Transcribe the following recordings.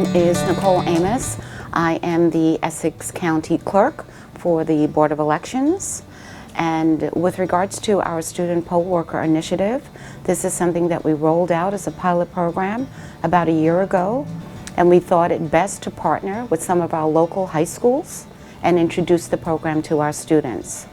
name is Nicole Amos. I am the Essex County Clerk for the Board of Elections. And with regards to our Student Poll Worker Initiative, this is something that we rolled out as a pilot program about a year ago. And we thought it best to partner with some of our local high schools and introduce the program to our students.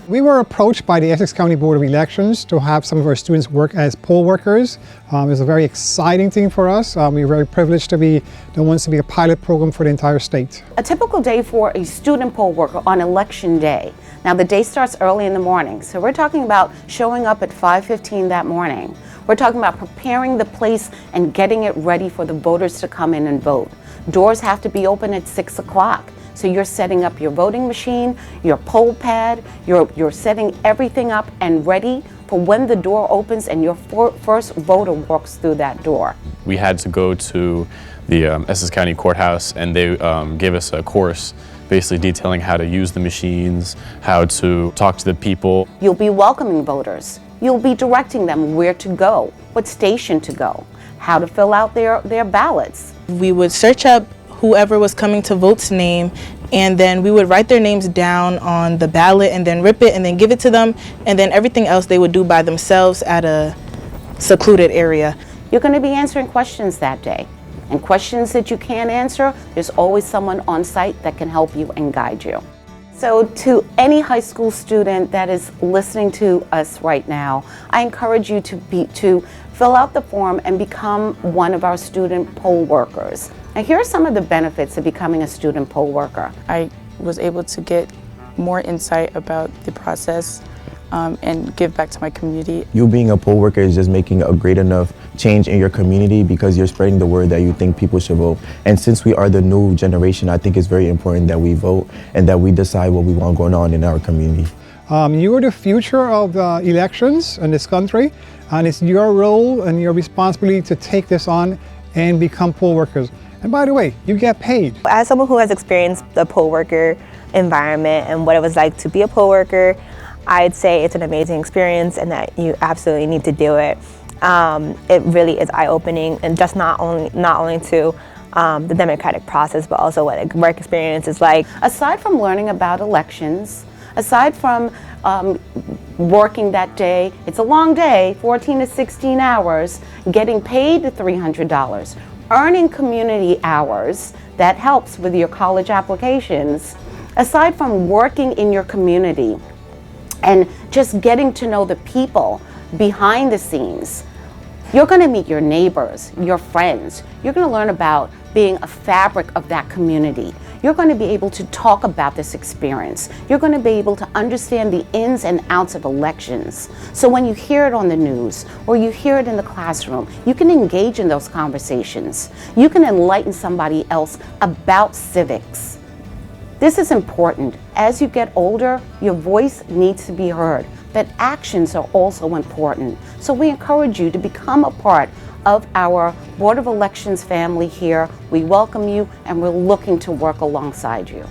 We were approached by the Essex County Board of Elections to have some of our students work as poll workers. It was a very exciting thing for us. We were very privileged to be the ones to be a pilot program for the entire state. A typical day for a student poll worker on election day. Now the day starts early in the morning, so we're talking about showing up at 5:15 that morning. We're talking about preparing the place and getting it ready for the voters to come in and vote. Doors have to be open at 6 o'clock. So you're setting up your voting machine, your poll pad, you're setting everything up and ready for when the door opens and your first voter walks through that door. We had to go to the Essex County Courthouse, and they gave us a course basically detailing how to use the machines, how to talk to the people. You'll be welcoming voters. You'll be directing them where to go, what station to go, how to fill out their ballots. We would search up whoever was coming to vote's name, and then we would write their names down on the ballot and then rip it and then give it to them, and then everything else they would do by themselves at a secluded area. You're going to be answering questions that day, and questions that you can't answer, there's always someone on site that can help you and guide you. So to any high school student that is listening to us right now, I encourage you to fill out the form and become one of our student poll workers. Now here are some of the benefits of becoming a student poll worker. I was able to get more insight about the process and give back to my community. You being a poll worker is just making a great enough change in your community because you're spreading the word that you think people should vote. And since we are the new generation, I think it's very important that we vote and that we decide what we want going on in our community. You are the future of the elections in this country, and it's your role and your responsibility to take this on and become poll workers. And by the way, you get paid. As someone who has experienced the poll worker environment and what it was like to be a poll worker, I'd say it's an amazing experience and that you absolutely need to do it. It really is eye-opening, and just not only to the democratic process, but also what a work experience is like. Aside from learning about elections, aside from working that day, it's a long day, 14 to 16 hours, getting paid $300, earning community hours, that helps with your college applications. Aside from working in your community and just getting to know the people behind the scenes, you're going to meet your neighbors, your friends. You're going to learn about being a fabric of that community. You're going to be able to talk about this experience. You're going to be able to understand the ins and outs of elections. So when you hear it on the news or you hear it in the classroom, you can engage in those conversations. You can enlighten somebody else about civics. This is important. As you get older, your voice needs to be heard, but actions are also important. So we encourage you to become a part of our Board of Elections family here. We welcome you, and we're looking to work alongside you.